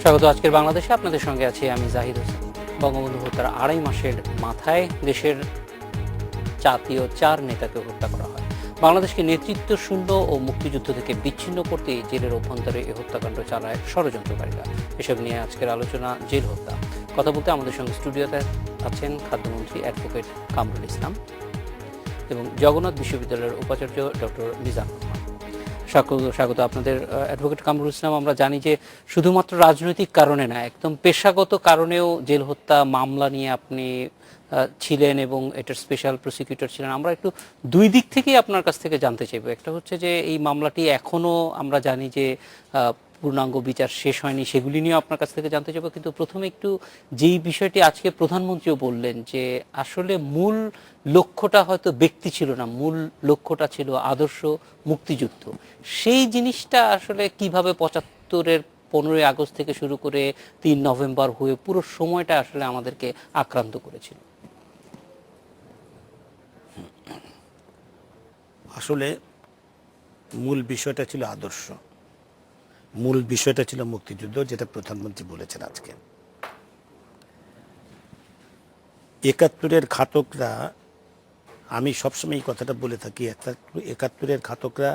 স্বাগত আজকের বাংলাদেশে। আপনাদের সঙ্গে আছি আমি জাহিদ হোসেন। বঙ্গবন্ধু হত্যার ২.৫ মাসের মাথায় দেশের জাতীয় ৪ নেতাকে হত্যা করা হয়। বাংলাদেশকে নেতৃত্ব শূন্য ও মুক্তিযুদ্ধ থেকে বিচ্ছিন্ন করতে জেলের অভ্যন্তরে এই হত্যাকাণ্ড চালায় ষড়যন্ত্রকারীরা। এসব নিয়ে আজকের আলোচনা জেল হত্যা। কথা বলতে আমাদের সঙ্গে স্টুডিওতে আছেন খাদ্যমন্ত্রী অ্যাডভোকেট কামরুল ইসলাম এবং জগন্নাথ বিশ্ববিদ্যালয়ের উপাচার্য ডক্টর মিজানুর রহমান। স্বাগত আপনাদের অ্যাডভোকেট কামরুল ইসলাম। আমরা জানি যে শুধুমাত্র রাজনৈতিক কারণে না, একদম পেশাগত কারণেও জেল হত্যা মামলা নিয়ে আপনি ছিলেন এবং এটার স্পেশাল প্রসিকিউটর ছিলেন। আমরা একটু দুই দিক থেকেই আপনার কাছ থেকে জানতে চাইব। একটা হচ্ছে যে এই মামলাটি এখনও আমরা জানি যে পূর্ণাঙ্গ বিচার শেষ হয়নি, সেগুলি নিয়েও আপনার কাছ থেকে জানতে চাইব। কিন্তু প্রথমে একটু যেই বিষয়টি আজকে প্রধানমন্ত্রীও বললেন যে আসলে মূল লক্ষ্যটা হয়তো ব্যক্তি ছিল না, মূল লক্ষ্যটা ছিল আদর্শ মুক্তিযুদ্ধ। সেই জিনিসটা আসলে কিভাবে ৭৫-এর ১৫ই আগস্ট থেকে শুরু করে ৩ নভেম্বর হয়ে পুরো সময়টা আসলে আমাদেরকে আক্রান্ত করেছিল? আসলে মূল বিষয়টা ছিল আদর্শ, মূল বিষয়টা ছিল মুক্তিযুদ্ধ, যেটা প্রধানমন্ত্রী বলেছেন আজকে। ৭১-এর ঘাতকরা, আমি সবসময় এই কথাটা বলে থাকি, ৭১-এর ঘাতকরা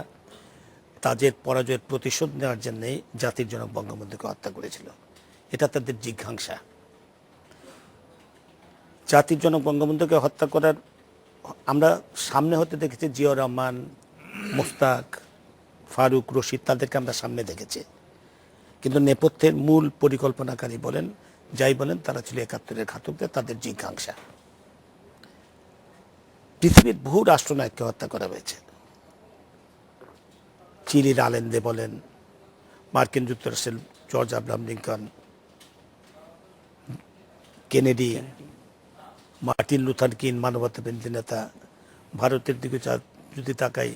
তাদের পরাজয়ের প্রতিশোধ নেওয়ার জন্যে জাতির জনক বঙ্গবন্ধুকে হত্যা করেছিল। এটা তাদের জিজ্ঞাসা। জাতির জনক বঙ্গবন্ধুকে হত্যা করার আমরা সামনে হতে দেখেছি জিয়াউর রহমান, মোস্তাক, ফারুক, রশিদ, তাদেরকে আমরা সামনে দেখেছি। কিন্তু নেপথ্যের মূল পরিকল্পনাকারী বলেন, যাই বলেন, তারা ছিল ৭১-এর ঘাতকদের, তাদের জিজ্ঞাসা। পৃথিবীর বহু রাষ্ট্রনায়ককে হত্যা করা হয়েছে। চিলির আলেন্দে বলেন, মার্কিন যুক্তরাষ্ট্রের George Abraham Lincoln, Kennedy, Martin Luther king, মানবতাবিরোধী নেতা। ভারতের দিকে যদি তাকাই,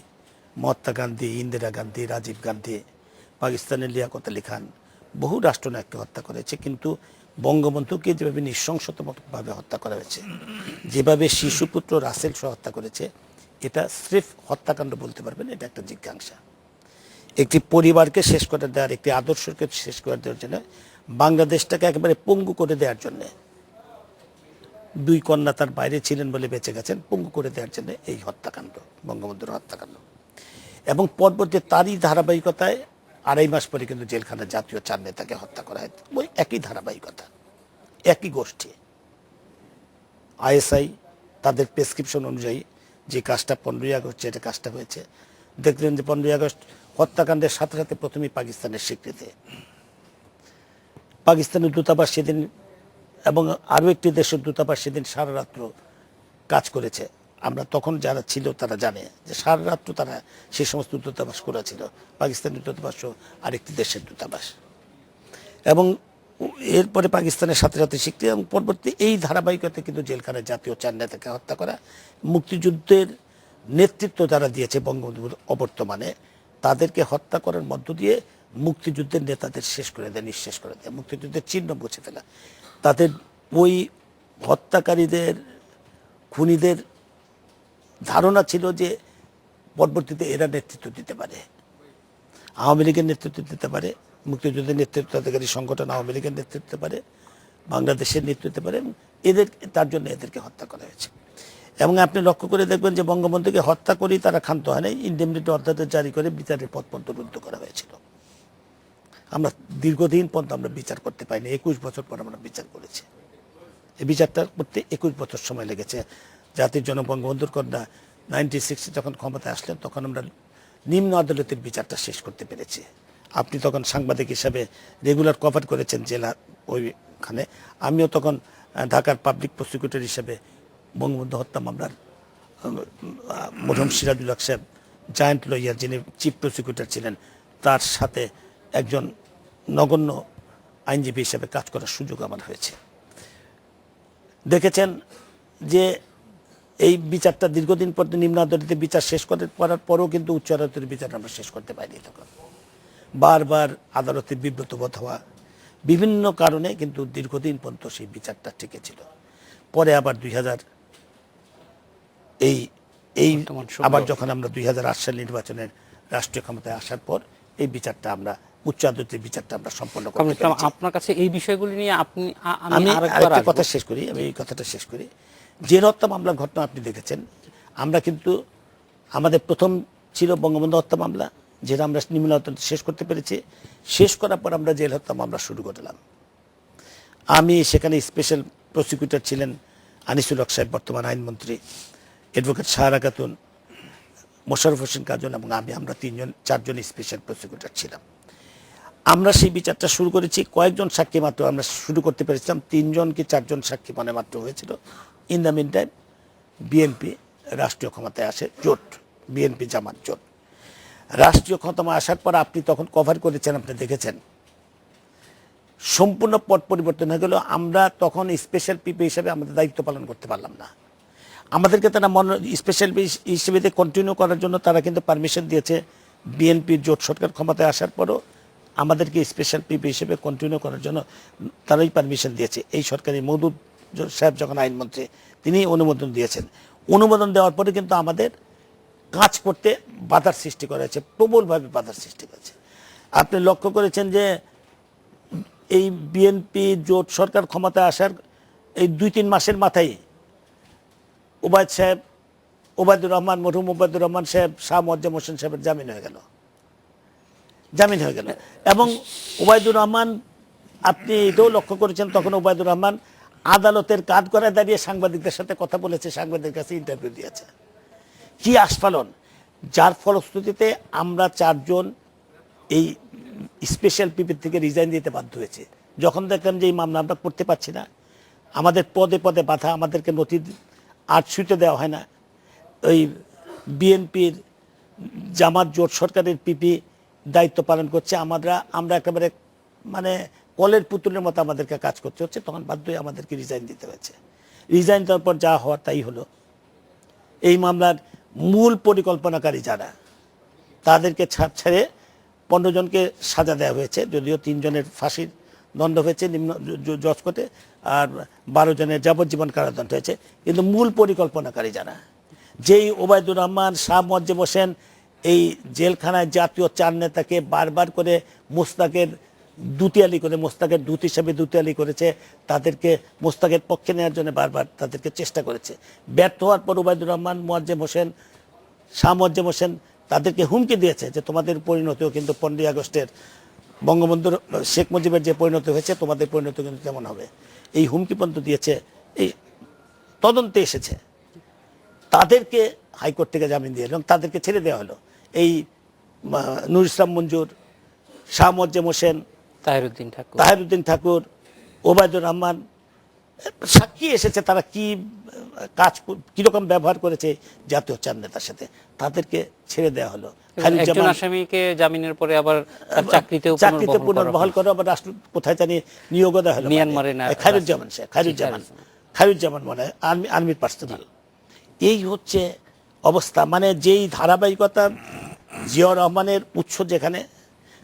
মহাত্মা গান্ধী, ইন্দিরা গান্ধী, রাজীব গান্ধী, পাকিস্তানের লিয়াকত আলী খান, বহু রাষ্ট্রনায়ককে হত্যা করেছে। কিন্তু বঙ্গবন্ধুকে যেভাবে নৃশংসতভাবে হত্যা করা হয়েছে, যেভাবে শিশুপুত্র রাসেল সহ হত্যা করেছে, এটা স্রেফ হত্যাকাণ্ড বলতে পারবেন। এটা একটা জিজ্ঞাসা। একটি পরিবারকে শেষ করে দেওয়ার, একটি আদর্শকে শেষ করে দেওয়ার জন্য, বাংলাদেশটাকে একেবারে পঙ্গু করে দেওয়ার জন্যে, ২ কন্যা তার বাইরে ছিলেন বলে বেঁচে গেছেন, পঙ্গু করে দেওয়ার জন্য এই হত্যাকাণ্ড, বঙ্গবন্ধুর হত্যাকাণ্ড। এবং পরবর্তী তারই ধারাবাহিকতায় ২.৫ মাস পরে কিন্তু জেলখানার জাতীয় ৪ নেতাকে হত্যা করা হয়। ওই একই ধারাবাহিকতা, একই গোষ্ঠী। আইএসআই তাদের প্রেসক্রিপশন অনুযায়ী যে কাজটা ১৫ই আগস্ট, যেটা কাজটা হয়েছে, দেখলেন যে ১৫ই আগস্ট হত্যাকাণ্ডের সাথে সাথে প্রথমেই পাকিস্তানের স্বীকৃতি। পাকিস্তানের দূতাবাস সেদিন এবং আরও একটি দেশের দূতাবাস সেদিন সারা রাত্র কাজ করেছে। আমরা তখন যারা ছিল তারা জানে যে সারা রাত্র তারা সেই সমস্ত দূতাবাস করেছিল, পাকিস্তানের দূতাবাস ও আরেকটি দেশের দূতাবাস। এবং এরপরে পাকিস্তানের সাথে সাথে স্বীকৃতি এবং পরবর্তী এই ধারাবাহিকতাতে কিন্তু জেলখানায় জাতীয় ৪ নেতাকে হত্যা করা, মুক্তিযুদ্ধের নেতৃত্ব যারা দিয়েছে বঙ্গবন্ধুর অবর্তমানে, তাদেরকে হত্যা করার মধ্য দিয়ে মুক্তিযুদ্ধের নেতাদের শেষ করে দেয়, নিঃশেষ করে দেয়, মুক্তিযুদ্ধের চিহ্ন মুছে ফেলা। তাদের ওই হত্যাকারীদের, খুনিদের ধারণা ছিল যে পরবর্তীতে এরা নেতৃত্ব দিতে পারে, আওয়ামী লীগের নেতৃত্ব দিতে পারে, মুক্তিযুদ্ধের নেতৃত্বাধিকারী সংগঠন আওয়ামী লীগের নেতৃত্ব দিতে পারে, বাংলাদেশের নেতৃত্ব দিতে পারে। এদের তার জন্য এদেরকে হত্যা করা হয়েছে। এবং আপনি লক্ষ্য করে দেখবেন যে বঙ্গবন্ধুকে হত্যা করেই তারা ক্ষান্ত হয় নাই, ইনডেমনিটি অর্ডার জারি করে বিচারের পথ পর্যন্ত রুদ্ধ করা হয়েছিল। আমরা দীর্ঘদিন পর্যন্ত আমরা বিচার করতে পাইনি। ২১ বছর পর আমরা বিচার করেছি। এই বিচারটা করতে ২১ বছর সময় লেগেছে। জাতির জনক বঙ্গবন্ধুর কন্যা 1960 যখন ক্ষমতায় আসলেন, তখন আমরা নিম্ন আদালতের বিচারটা শেষ করতে পেরেছি। আপনি তখন সাংবাদিক হিসাবে রেগুলার কভার করেছেন জেলা ওইখানে। আমিও তখন ঢাকার পাবলিক প্রসিকিউটর হিসেবে বঙ্গবন্ধু হত্যা মামলার মরহুম সিরাজুল হক সাহেব, জয়েন্ট লয়ার, যিনি চিফ প্রসিকিউটর ছিলেন, তার সাথে একজন নগণ্য আইনজীবী হিসেবে কাজ করার সুযোগ আমার হয়েছে। দেখেছেন যে এই বিচারটা দীর্ঘদিন পর নিম্ন আদালতে বিচার শেষ করার পরেও কিন্তু উচ্চ আদালতের বিচার আমরা শেষ করতে পারিনি। তখন বারবার আদালতে বিব্রত বোধ হওয়া, বিভিন্ন কারণে কিন্তু দীর্ঘদিন পর্যন্ত সেই বিচারটা টিকেছিল। পরে আবার ২০০০ আবার যখন আমরা ২০০৮ সাল নির্বাচনের রাষ্ট্রীয় ক্ষমতায় আসার পর এই বিচারটা আমরা উচ্চ আদালতের বিচারটা আমরা সম্পন্ন করতে কামরুল ইসলাম, পেরেছি। আপনার কাছে এই বিষয়গুলি নিয়ে আমি আমি আরেকবার আরেকটা আসবো। কথা শেষ করি, আমি এই কথাটা শেষ করি। জেল হত্যা মামলার ঘটনা আপনি দেখেছেন, আমরা কিন্তু আমাদের প্রথম ছিল বঙ্গবন্ধু হত্যা মামলা, যেটা আমরা নিম্ন আদালতে শেষ করতে পেরেছি। শেষ করার পর আমরা জেল হত্যা মামলা শুরু করলাম। আমি সেখানে স্পেশাল প্রসিকিউটর ছিলেন আনিসুল হক সাহেব, বর্তমান আইনমন্ত্রী, অ্যাডভোকেট সাহারা খাতুন, মোশাররফ হোসেন কাজন এবং আমরা চারজন স্পেশাল প্রসিকিউটর ছিলাম। আমরা সেই বিচারটা শুরু করেছি, কয়েকজন সাক্ষী মাত্র আমরা শুরু করতে পেরেছিলাম, 3 জন কি 4 জন সাক্ষী মানে মাত্র হয়েছিল। In the meantime BNP রাষ্ট্রীয় ক্ষমতায় আসে, জোট, বিএনপি জামাত জোট রাষ্ট্রীয় ক্ষমতায় আসার পর আপনি তখন কভার করেছেন, আপনি দেখেছেন সম্পূর্ণ পট পরিবর্তন হয়ে গেল। আমরা তখন স্পেশাল পিপি হিসেবে আমাদের দায়িত্ব পালন করতে পারলাম না। আমাদেরকে তারা স্পেশাল হিসেবে কন্টিনিউ করার জন্য তারা কিন্তু পারমিশন দিয়েছে। বিএনপির জোট সরকার ক্ষমতায় আসার পরও আমাদেরকে স্পেশাল পিপি হিসেবে কন্টিনিউ করার জন্য তারাই পারমিশন দিয়েছে। এই সরকারি মওদুদ সাহেব যখন আইনমন্ত্রী, তিনি অনুমোদন দিয়েছেন। অনুমোদন দেওয়ার পরে কিন্তু আমাদের কাজ করতে বাধার সৃষ্টি করা হয়েছে, প্রবলভাবে বাধার সৃষ্টি করেছে। আপনি লক্ষ্য করেছেন যে এই বিএনপি জোট সরকার ক্ষমতায় আসার এই 2-3 মাসের মাথায় ওবায়দুর রহমান, মরহুম ওবায়দুর রহমান সাহেব, শাহ মোয়াজ্জেম হোসেন সাহেবের জামিন হয়ে গেল। এবং ওবায়দুর রহমান, আপনি এটাও লক্ষ্য করেছেন, তখন ওবায়দুর রহমান আদালতের কাঠগড়ায় দাঁড়িয়ে সাংবাদিকদের সাথে কথা বলেছে, সাংবাদিকের কাছে ইন্টারভিউ দিয়েছে। কি আস্ফালন! যার ফলশ্রুতিতে আমরা 4 জন এই স্পেশাল পিপি থেকে রিজাইন দিতে বাধ্য হয়েছে। যখন দেখলাম যে এই মামলা আমরা করতে পারছি না, আমাদের পদে পদে বাধা, আমাদেরকে নথি আর্টশুটে দেওয়া হয় না, ওই বিএনপির জামাত জোট সরকারের পিপি দায়িত্ব পালন করছে, আমরা একেবারে মানে কলের পুতুলের মতো আমাদেরকে কাজ করতে হচ্ছে, তখন বাধ্য হয়ে আমাদেরকে রিজাইন দিতে হয়েছে। রিজাইন দেওয়ার পর যা হওয়ার তাই হলো। এই মামলার মূল পরিকল্পনাকারী যারা, তাদেরকে ছেড়ে 15 জনকে সাজা দেওয়া হয়েছে, যদিও 3 জনের ফাঁসির দণ্ড হয়েছে নিম্ন জজ কোর্টে, আর 12 জনের যাবজ্জীবন কারাদণ্ড হয়েছে। কিন্তু মূল পরিকল্পনাকারী যারা, যেই ওবায়দুর রহমান, শাহ মোয়াজ্জেম হোসেন এই জেলখানায় জাতীয় 4 নেতাকে বারবার করে মোস্তাকের দুতিয়ালি করে, মোস্তাকের দূত হিসেবে দুতিয়ালি করেছে, তাদেরকে মোস্তাকের পক্ষে নেওয়ার জন্য বারবার তাদেরকে চেষ্টা করেছে। ব্যর্থ হওয়ার পর ওবায়দুর রহমান, মোয়াজ্জেম হোসেন, শাহ মোয়াজ্জেম হোসেন তাদেরকে হুমকি দিয়েছে যে তোমাদের পরিণতিও কিন্তু 15ই আগস্টের বঙ্গবন্ধুর শেখ মুজিবের যে পরিণতি হয়েছে, তোমাদের পরিণতি কিন্তু তেমন হবে। এই হুমকি পর্যন্ত দিয়েছে। এই তদন্তে এসেছে, তাদেরকে হাইকোর্ট থেকে জামিন দিয়ে এবং তাদেরকে ছেড়ে দেওয়া হলো। এই নূর ইসলাম মঞ্জুর, শাহ মোয়াজ্জেম হোসেন, তাহেরউদ্দিন ঠাকুর, ওবায়দুর রহমান সাক্ষী এসেছে, তারা কি কাজ, কিরকম ব্যবহার করেছে জাতীয় 4 নেতার সাথে, তাদেরকে ছেড়ে দেওয়া হলো। একজন আসামিকে জামিনের পরে আবার চাকরিতে পুনর্বহাল করে, আবার রাষ্ট্র কোথায় জানি নিয়োগ দেওয়া হলো, মিয়ানমারে না, খায়রুজ্জামান মনে হয় আর্মির পার্সোনাল। এই হচ্ছে অবস্থা। মানে যেই ধারাবাহিকতা, জিয়াউর রহমানের উৎস যেখানে,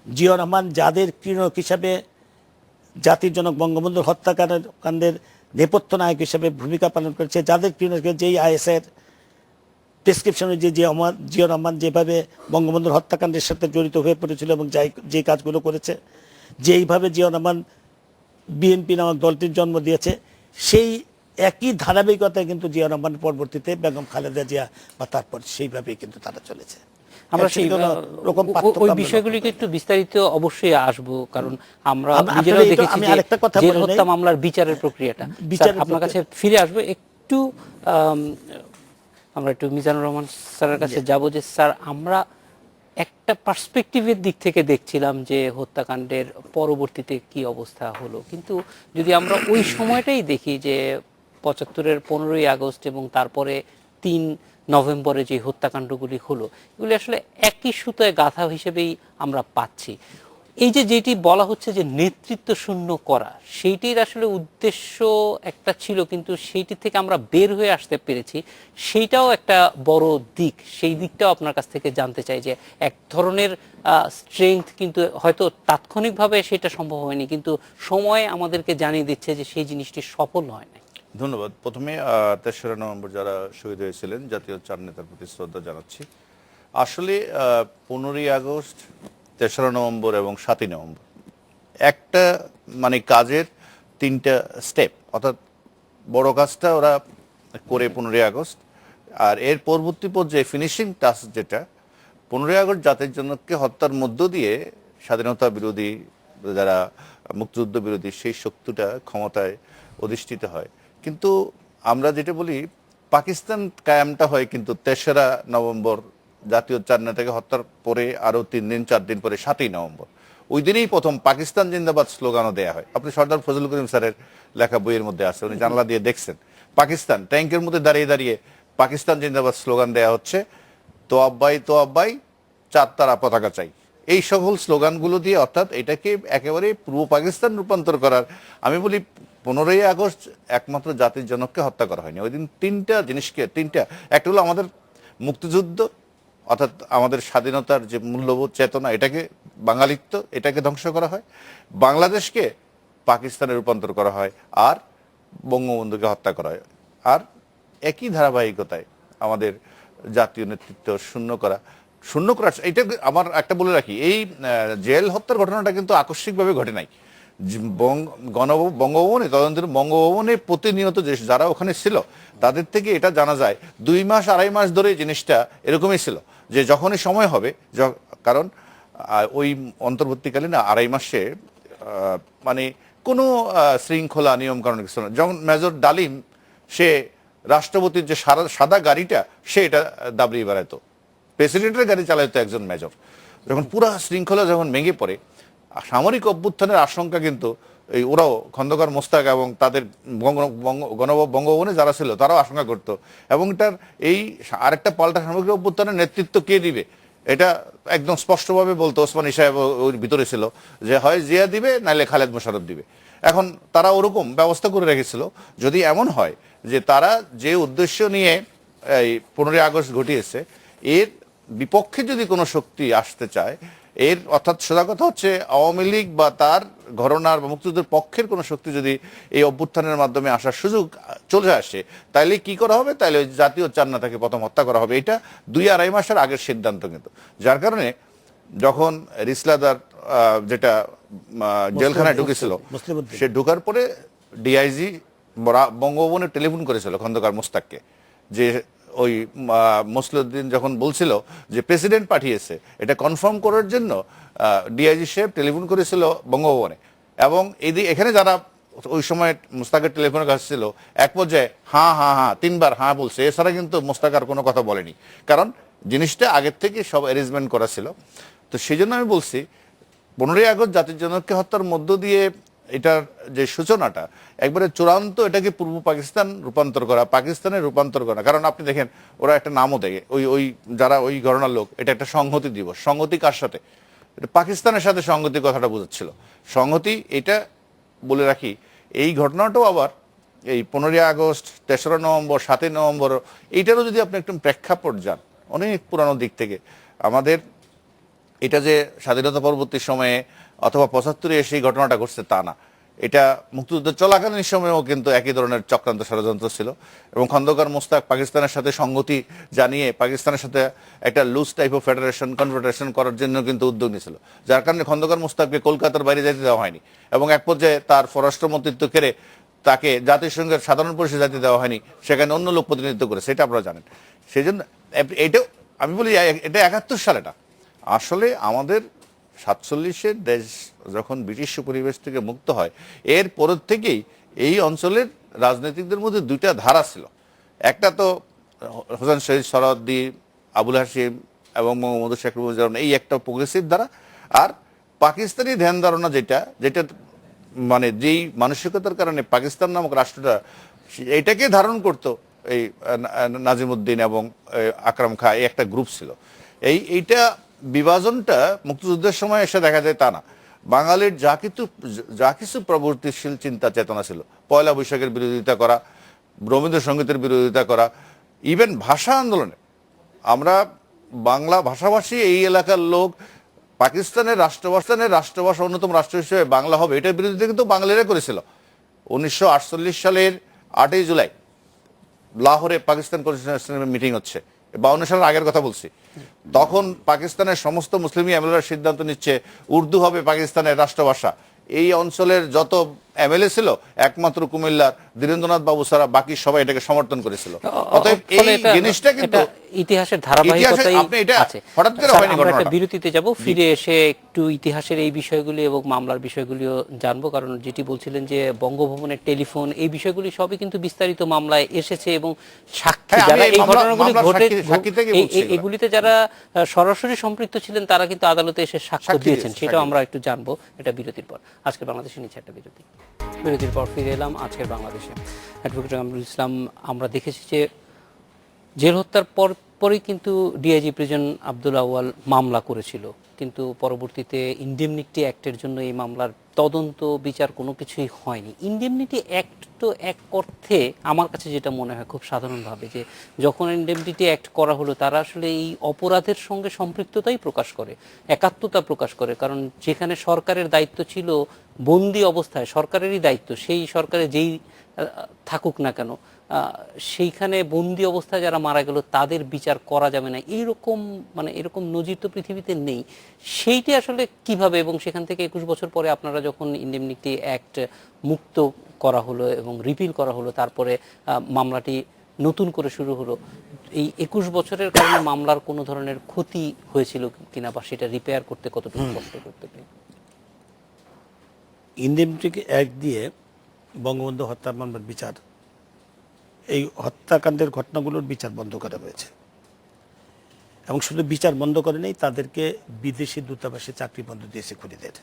জিয়াউর রহমান যাদের ক্রীড়ক হিসাবে জাতির জনক বঙ্গবন্ধুর হত্যাকাণ্ডের নেপথ্য নায়ক হিসেবে ভূমিকা পালন করেছে, যাদের ক্রীড়ক, যেই আইএসের প্রেসক্রিপশনে যে জিয়াউর রহমান যেভাবে বঙ্গবন্ধুর হত্যাকাণ্ডের সাথে জড়িত হয়ে পড়েছিল এবং যে কাজগুলো করেছে, যেইভাবে জিয়াউর রহমান বিএনপি নামক দলটির জন্ম দিয়েছে, সেই একই ধারাবাহিকতায় কিন্তু জিয়াউর রহমানের পরবর্তীতে বেগম খালেদা জিয়া বা তারপর সেইভাবেই কিন্তু তারা চলেছে। আমরা সেই ওই বিষয়গুলিকে একটু বিস্তারিত অবশ্যই আসবো, কারণ আমরা নিজেরাও দেখেছি যে জেল হত্যা মামলার বিচারের প্রক্রিয়াটা। আপনার কাছে ফিরে আসবো একটু, আমরা একটু মিজানুর রহমান স্যারের কাছে যাব যে স্যার, আমরা একটা পার্সপেক্টিভের দিক থেকে দেখছিলাম যে হত্যাকাণ্ডের পরবর্তীতে কি অবস্থা হলো, কিন্তু যদি আমরা ওই সময়টাই দেখি যে 75-এর 15ই আগস্ট এবং তারপরে 3 নভেম্বরে যে হত্যাকাণ্ডগুলি হলো, এগুলি আসলে একই সুতোয় গাঁথা হিসেবেই আমরা পাচ্ছি। এই যে যেটি বলা হচ্ছে যে নেতৃত্ব শূন্য করা, সেইটির আসলে উদ্দেশ্য একটা ছিল, কিন্তু সেইটি থেকে আমরা বের হয়ে আসতে পেরেছি, সেইটাও একটা বড় দিক। সেই দিকটাও আপনার কাছ থেকে জানতে চাই যে এক ধরনের স্ট্রেংথ, কিন্তু হয়তো তাৎক্ষণিকভাবে সেটা সম্ভব হয়নি, কিন্তু সময় আমাদেরকে জানিয়ে দিচ্ছে যে সেই জিনিসটি সফল হয় না। ধন্যবাদ। প্রথমে 3রা নভেম্বর যারা শহীদ হয়েছিলেন, জাতীয় 4 নেতার প্রতি শ্রদ্ধা জানাচ্ছি। আসলে 15ই আগস্ট তেসরা নভেম্বর এবং 7ই নভেম্বর। একটা মানে কাজের 3টা স্টেপ, অর্থাৎ বড় কাজটা ওরা করে 15ই আগস্ট, আর এর পরবর্তী পর্যায়ে ফিনিশিং টাস্ক যেটা 15ই আগস্ট জাতির জনককে হত্যার মধ্য দিয়ে স্বাধীনতা বিরোধী যারা মুক্তিযুদ্ধ বিরোধী সেই শক্তিটা ক্ষমতায় অধিষ্ঠিত হয়। কিন্তু আমরা যেটা বলি পাকিস্তান কায়ামটা হয় কিন্তু 3রা নভেম্বর জাতীয় 4 নেতাকে হত্যার পরে আরো 3 দিন 4 দিন পরে 7ই নভেম্বর। ওই দিনেই প্রথম পাকিস্তান জিন্দাবাদ স্লোগানও দেয়া হয়। আপনি সর্দার ফজলুল করিম স্যারের লেখা বইয়ের মধ্যে আছে, উনি জানলা দিয়ে দেখছেন পাকিস্তান ট্যাঙ্কের মধ্যে দাঁড়িয়ে দাঁড়িয়ে পাকিস্তান জিন্দাবাদ স্লোগান দেয়া হচ্ছে, তো আব্বাই 4 তারা পতাকা চাই, এই সকল স্লোগানগুলো দিয়ে, অর্থাৎ এটাকে একেবারে পূর্ব পাকিস্তান রূপান্তর করার। আমি বলি 15ই আগস্ট একমাত্র জাতির জনককে হত্যা করা হয়নি ওই দিন, 3টা জিনিসকে, একটা হলো আমাদের মুক্তিযুদ্ধ, অর্থাৎ আমাদের স্বাধীনতার যে মূল্যবোধ চেতনা, এটাকে বাঙালিত্ব, এটাকে ধ্বংস করা হয়, বাংলাদেশকে পাকিস্তানে রূপান্তর করা হয়, আর বঙ্গবন্ধুকে হত্যা করা হয়। আর একই ধারাবাহিকতায় আমাদের জাতীয় নেতৃত্ব শূন্য করা। এটা আমার একটা বলে রাখি, এই জেল হত্যার ঘটনাটা কিন্তু আকস্মিকভাবে ঘটে নাই। বঙ্গভবনে তদন্তের বঙ্গভবনে প্রতিনিয়ত যারা ওখানে ছিল তাদের থেকে এটা জানা যায় 2 মাস 2.5 মাস ধরে জিনিসটা এরকমই ছিল, যে যখনই সময় হবে, কারণ ওই অন্তর্বর্তীকালীন 2.5 মাসে মানে কোনো শৃঙ্খলা নিয়ম কারণ কিছু না। যখন মেজর ডালিম সে রাষ্ট্রপতির যে সাদা গাড়িটা সে এটা দাবড়িয়ে বেড়াতো, প্রেসিডেন্টের গাড়ি চালাইতো একজন মেজর। যখন পুরা শৃঙ্খলা যখন ভেঙে পড়ে, সামরিক অভ্যুত্থানের আশঙ্কা কিন্তু এই ওরাও খন্দকার মোস্তাক এবং তাদের বঙ্গভবনে যারা ছিল তারাও আশঙ্কা করতো, এবং এটার এই আরেকটা পাল্টা সামরিক অভ্যুত্থানের নেতৃত্ব কে দিবে এটা একদম স্পষ্টভাবে বলতো ওসমানী সাহেব ওর ভিতরে ছিল, যে হয় জিয়া দিবে নাহলে খালেদ মোশাররফ দিবে। এখন তারা ওরকম ব্যবস্থা করে রেখেছিল, যদি এমন হয় যে তারা যে উদ্দেশ্য নিয়ে এই 15ই আগস্ট ঘটিয়েছে এর বিপক্ষে যদি কোনো শক্তি আসতে চায়, এর অর্থাৎ সোজা কথা হচ্ছে আওয়ামী লীগ বা তার ঘরানার বা মুক্তিযুদ্ধের পক্ষের কোনো শক্তি যদি এই অভ্যুত্থানের মাধ্যমে আসার সুযোগ চলে আসে, তাইলে কি করা হবে? তাইলে ওই জাতীয় 4 নেতাকে প্রথম হত্যা করা হবে। এটা 2-2.5 মাসের আগের সিদ্ধান্ত কিন্তু, যার কারণে যখন রিসলাদার যেটা জেলখানায় ঢুকেছিল, সে ঢুকার পরে ডিআইজি বঙ্গভবনে টেলিফোন করেছিল খন্দকার মোস্তাককে, যে ওই মসলিউদ্দিন যখন বলছিল যে প্রেসিডেন্ট পাঠিয়েছে, এটা কনফার্ম করার জন্য ডিআইজি সাহেব টেলিফোন করেছিল বঙ্গভবনে। এবং এখানে যারা ওই সময় মোস্তাকের টেলিফোনের কাছে ছিল, এক পর্যায়ে হ্যাঁ 3বার হ্যাঁ বলছে, এছাড়া কিন্তু মোস্তাক আর কোনো কথা বলেনি, কারণ জিনিসটা আগের থেকে সব অ্যারেঞ্জমেন্ট করা ছিল। তো সেই জন্য আমি বলছি 15ই আগস্ট জাতির জনককে হত্যার মধ্য দিয়ে এটার যে সূচনাটা একবারে চূড়ান্ত, এটাকে পূর্ব পাকিস্তান রূপান্তর করা, পাকিস্তানের রূপান্তর করা। কারণ আপনি দেখেন ওরা একটা নামও দেয়, ওই যারা ওই ঘটনার লোক, এটা একটা সংহতি দিবস। সংহতি কার সাথে? এটা পাকিস্তানের সাথে সংহতির কথাটা বোঝাচ্ছিল। সংহতি এটা বলে রাখি, এই ঘটনাটাও আবার এই 15ই আগস্ট, 3রা নভেম্বর, 7ই নভেম্বর, এইটারও যদি আপনি একটু প্রেক্ষাপট যান অনেক পুরানো দিক থেকে, আমাদের এটা যে স্বাধীনতা পরবর্তী সময়ে অথবা 75-এ সেই ঘটনাটা ঘটছে তা না, এটা মুক্তিযুদ্ধ চলাকালীন সময়েও কিন্তু একই ধরনের চক্রান্ত ষড়যন্ত্র ছিল। এবং খন্দকার মোস্তাক পাকিস্তানের সাথে সংগতি জানিয়ে পাকিস্তানের সাথে একটা লুজ টাইপ অফ কনফেডারেশন করার জন্য কিন্তু উদ্যোগ নিয়েছিল, যার কারণে খন্দকার মোস্তাককে কলকাতার বাইরে যেতে দেওয়া হয়নি, এবং এক পর্যায়ে তার পররাষ্ট্রমন্ত্রিত্ব কেড়ে তাকে জাতিসংঘের সাধারণ পরিষদে যেতে দেওয়া হয়নি, সেখানে অন্য লোক প্রতিনিধিত্ব করে, সেটা আপনারা জানেন। সেই জন্য এটাও আমি বলি এটা 71 সালেটা আসলে আমাদের 47-এর দেশ যখন ব্রিটিশ পরিবেশ থেকে মুক্ত হয়, এর পরের থেকেই এই অঞ্চলের রাজনীতিকদের মধ্যে 2টা ধারা ছিল। একটা তো হোসেন শহীদ সোহরাওয়ার্দী, আবুল হাশিম এবং মোহাম্মদ শেখ মুজিবুর, এই একটা প্রোগ্রেসিভ ধারা, আর পাকিস্তানি ধ্যান ধারণা যেটা মানে যেই মানসিকতার কারণে পাকিস্তান নামক রাষ্ট্রটা এটাকে ধারণ করতো, এই নাজিমুদ্দিন এবং আকরাম খা, এই একটা গ্রুপ ছিল। এইটা বিভাজনটা মুক্তিযুদ্ধের সময় এসে দেখা যায় তা না, বাঙালির যা কিছু প্রবর্তিশীল চিন্তা চেতনা ছিল, পয়লা বৈশাখের বিরোধিতা করা, রবীন্দ্রসঙ্গীতের বিরোধিতা করা, ইভেন ভাষা আন্দোলনে আমরা বাংলা ভাষাভাষী এই এলাকার লোক পাকিস্তানের রাষ্ট্রভাষা অন্যতম রাষ্ট্র হিসেবে বাংলা হবে, এটার বিরোধিতা কিন্তু বাঙালিরা করেছিল। 1948 সালের 8ই জুলাই লাহোরে পাকিস্তান কনস্টিটিউশন মিটিং হচ্ছে, 52 সালের আগের কথা বলছি, তখন পাকিস্তানের সমস্ত মুসলিম এমএলএরা সিদ্ধান্ত নিচ্ছে উর্দু হবে পাকিস্তানের রাষ্ট্রভাষা। এই অঞ্চলের যত এমএলএ ছিল একমাত্র কুমিল্লার ধীরেন্দ্রনাথ বাবু ছাড়া বাকি সবাই এটাকে সমর্থন করেছিল। অতএব এই জিনিসটা কিন্তু ইতিহাসের ধারাবাহিকতাই আছে। হঠাৎ করে হয়নি আমরা একটা ঘটনাটা। বিরতিতে যাব, ফিরে এসে একটু ইতিহাসের এই বিষয়গুলি এবং মামলার বিষয়গুলিও জানবো, কারণ যেটি বলছিলেন যে বঙ্গভবনের টেলিফোন, এই বিষয়গুলি সবই কিন্তু বিস্তারিত মামলায় এসেছে এবং সাক্ষী হ্যাঁ, যারা আমি এই ঘটনাগুলি মামলার ঘটে সাক্ষী থেকে বলছি এগুলো। এগুলিতে যারা সরাসরি সম্পৃক্ত ছিলেন তারা কিন্তু আদালতে এসে সাক্ষ্য সাক্ষী দিয়েছেন, দিয়েছে, সেটাও সাক্ষী আমরা একটু জানবো এটা বিরতির পর। আজকে বাংলাদেশে নিচ্ছে একটা বিরতির পর ফিরে এলাম আজকের বাংলাদেশে। অ্যাডভোকেট কামরুল ইসলাম, আমরা দেখেছি যে জেল হত্যার পরই কিন্তু ডিআইজি প্রিজন আব্দুল আউয়াল মামলা করেছিল, কিন্তু পরবর্তীতে ইনডেমনিটি অ্যাক্টের জন্য এই মামলার তদন্ত বিচার কোনো কিছুই হয়নি। ইনডেমনিটি অ্যাক্ট তো এক অর্থে আমার কাছে যেটা মনে হয় খুব সাধারণভাবে, যে যখন ইনডেমনিটি অ্যাক্ট করা হলো তারা আসলে এই অপরাধের সঙ্গে সম্পৃক্ততাই প্রকাশ করে, একাত্মতা প্রকাশ করে। কারণ যেখানে সরকারের দায়িত্ব ছিল বন্দি অবস্থায়, সরকারেরই দায়িত্ব, সেই সরকারে যেই থাকুক না কেন, সেইখানে বন্দি অবস্থায় যারা মারা গেল তাদের বিচার করা যাবে না, এইরকম এরকম নজির তো পৃথিবীতে নেই। সেইটি আসলে কিভাবে, এবং সেখান থেকে 21 বছর পরে আপনারা যখন ইনডেমনিটি অ্যাক্ট মুক্ত করা হলো এবং রিপিল করা হলো, তারপরে মামলাটি নতুন করে শুরু হলো, এই 21 বছরের কারণে মামলার কোনো ধরনের ক্ষতি হয়েছিল কিনা, বা সেটা রিপেয়ার করতে কতটুকু কষ্ট করতে পারে? ইনডেমনিটি অ্যাক্ট দিয়ে বঙ্গবন্ধু হত্যা মামলার বিচার, এই হত্যাকাণ্ডের ঘটনাগুলোর বিচার বন্ধ করা হয়েছে। এবং শুধু বিচার বন্ধ করে নেই, তাদেরকে বিদেশি দূতাবাসে চাকরি বন্ধ দিয়েছে খুনিদের।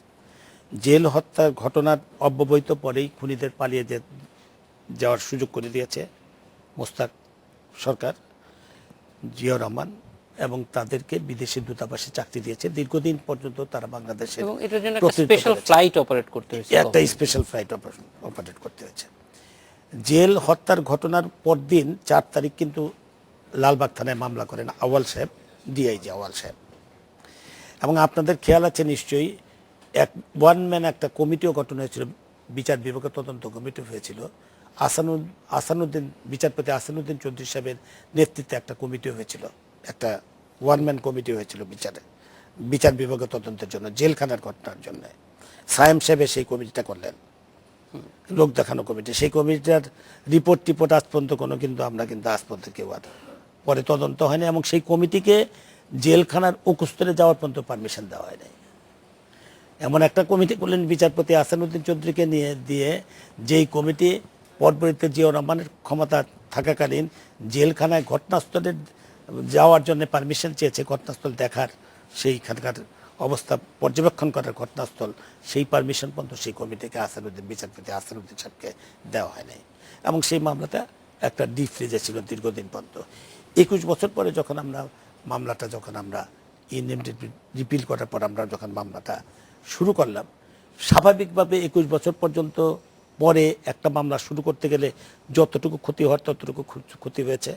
জেল হত্যার ঘটনার অব্যবহিত পরেই খুনিদের পালিয়ে যাওয়ার সুযোগ করে দিয়েছে মোস্তাক সরকার, জিয়াউর রহমান, এবং তাদেরকে বিদেশি দূতাবাসে চাকরি দিয়েছে। দীর্ঘদিন পর্যন্ত তারা বাংলাদেশে এবং এটার জন্য একটা স্পেশাল ফ্লাইট অপারেট করতে হয়েছে, একটা স্পেশাল ফ্লাইট অপারেট করতে হয়েছে। জেল হত্যার ঘটনার পরদিন 4 তারিখ কিন্তু লালবাগ থানায় মামলা করেন আউয়াল সাহেব, ডিআইজি আউয়াল সাহেব। এবং আপনাদের খেয়াল আছে নিশ্চয়ই, ওয়ান ম্যান একটা কমিটিও গঠন হয়েছিল, বিচার বিভাগের তদন্ত কমিটি হয়েছিল। আসানুদ্দিন, বিচারপতি আসানুদ্দিন চৌধুরী সাহেবের নেতৃত্বে একটা কমিটি হয়েছিল, একটা ওয়ান ম্যান কমিটি হয়েছিল বিচার বিভাগের তদন্তের জন্য, জেলখানার ঘটনার জন্য। সায়েম সাহেব সেই কমিটিটা করলেন, লোক দেখানো কমিটি। সেই কমিটির রিপোর্ট আজ পর্যন্ত কিন্তু আমরা আজ পর্যন্ত কেউ পরে তদন্ত হয়নি, এবং সেই কমিটিকে জেলখানার উপস্থলে যাওয়ার পর্যন্ত পারমিশন দেওয়া হয়নি। এমন একটা কমিটি করলেন বিচারপতি আসানুদ্দিন চৌধুরীকে নিয়ে দিয়ে, যেই কমিটি পরবর্তীতে জিয়াউর রহমানের ক্ষমতা থাকাকালীন জেলখানায় ঘটনাস্থলে যাওয়ার জন্য পারমিশন চেয়েছে, ঘটনাস্থল দেখার, সেইখানকার অবস্থা পর্যবেক্ষণ করার ঘটনাস্থল, সেই পারমিশন পর্যন্ত সেই কমিটিকে বিচারপতি আসানুদ্দিন সাহেবকে দেওয়া হয় নাই। এবং সেই মামলাটা একটা ডিপ ফ্রিজে ছিল দীর্ঘদিন পর্যন্ত। 21 বছর পরে যখন আমরা ইনডেমনিটি রিপিল করার পর আমরা যখন মামলাটা শুরু করলাম, স্বাভাবিকভাবে 21 বছর পর্যন্ত পরে একটা মামলা শুরু করতে গেলে যতটুকু ক্ষতি হওয়ার ততটুকু ক্ষতি হয়েছে।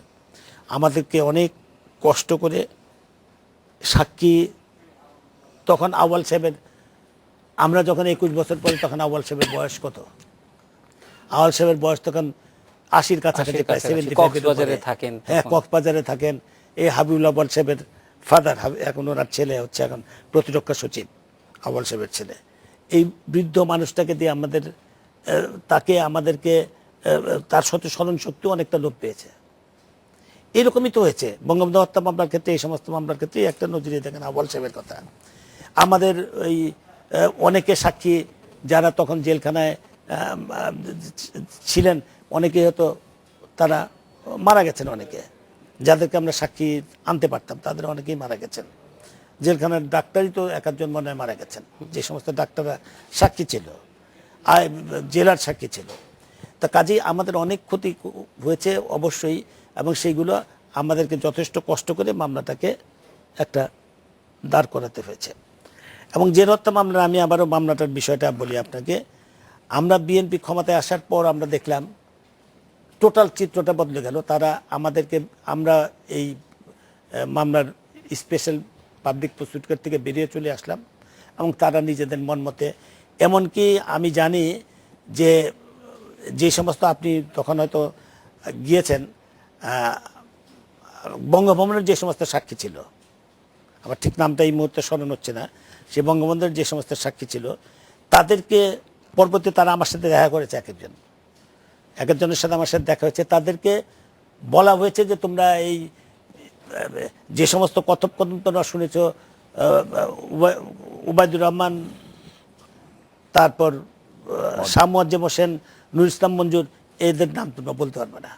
আমাদেরকে অনেক কষ্ট করে সাক্ষী, তখন আউয়াল সাহেবের, আমরা যখন 21 বছর পরে, তখন আউয়াল সাহেবের বয়স কত? আউয়াল সাহেবের বয়স তখন 80-র কাছাকাছি, প্রায় 75 থাকেন। হ্যাঁ, কক্সবাজারে থাকেন। এই হাবিবুল আউয়াল সাহেবের ফাদার, এখন ওনার ছেলে হচ্ছে এখন প্রতিরক্ষা সচিব, আউয়াল সাহেবের ছেলে। এই বৃদ্ধ মানুষটাকে দিয়ে আমাদেরকে তার সাথে স্মরণ শক্তি অনেকটা লোপ পেয়েছে। এরকমই তো হয়েছে বঙ্গবন্ধু হত্যা মামলার ক্ষেত্রে, এই সমস্ত মামলার ক্ষেত্রে একটা নজিরে দেখেন আউয়াল সাহেবের কথা। আমাদের ওই অনেকে সাক্ষী যারা তখন জেলখানায় ছিলেন, অনেকে হয়তো তারা মারা গেছেন, অনেকে যাদেরকে আমরা সাক্ষী আনতে পারতাম তাদের অনেকেই মারা গেছেন। জেলখানার ডাক্তারই তো 1-1 মনে হয় মারা গেছেন, যে সমস্ত ডাক্তাররা সাক্ষী ছিল, আর জেলার সাক্ষী ছিল। তা কাজেই আমাদের অনেক ক্ষতি হয়েছে অবশ্যই, এবং সেইগুলো আমাদেরকে যথেষ্ট কষ্ট করে মামলাটাকে একটা দাঁড় করাতে হয়েছে। এবং জেল হত্যা মামলা, আমি আবারও মামলাটার বিষয়টা বলি আপনাকে। আমরা বিএনপি ক্ষমতায় আসার পর আমরা দেখলাম টোটাল চিত্রটা বদলে গেল। তারা আমাদেরকে, আমরা এই মামলার স্পেশাল পাবলিক প্রসিকিউটর থেকে বেরিয়ে চলে আসলাম, এবং তারা নিজেদের মন মতে, এমনকি আমি জানি যে সমস্ত, আপনি তখন হয়তো গিয়েছেন বঙ্গভবনের যে সমস্ত সাক্ষী ছিল, আমার ঠিক নামটা এই মুহূর্তে স্মরণ হচ্ছে না, সে বঙ্গবন্ধুর যে সমস্ত সাক্ষী ছিল তাদেরকে পরবর্তী তারা আমার সাথে দেখা করেছে, এক একজনের সাথে আমার সাথে দেখা হয়েছে। তাদেরকে বলা হয়েছে যে তোমরা এই যে সমস্ত কথোপকথন তোমরা শুনেছ, উবাইদুর রহমান, তারপর শাহ মুয়াজ্জেম হোসেন, নুর ইসলাম মঞ্জুর, এদের নাম তোমরা বলতে পারবে না,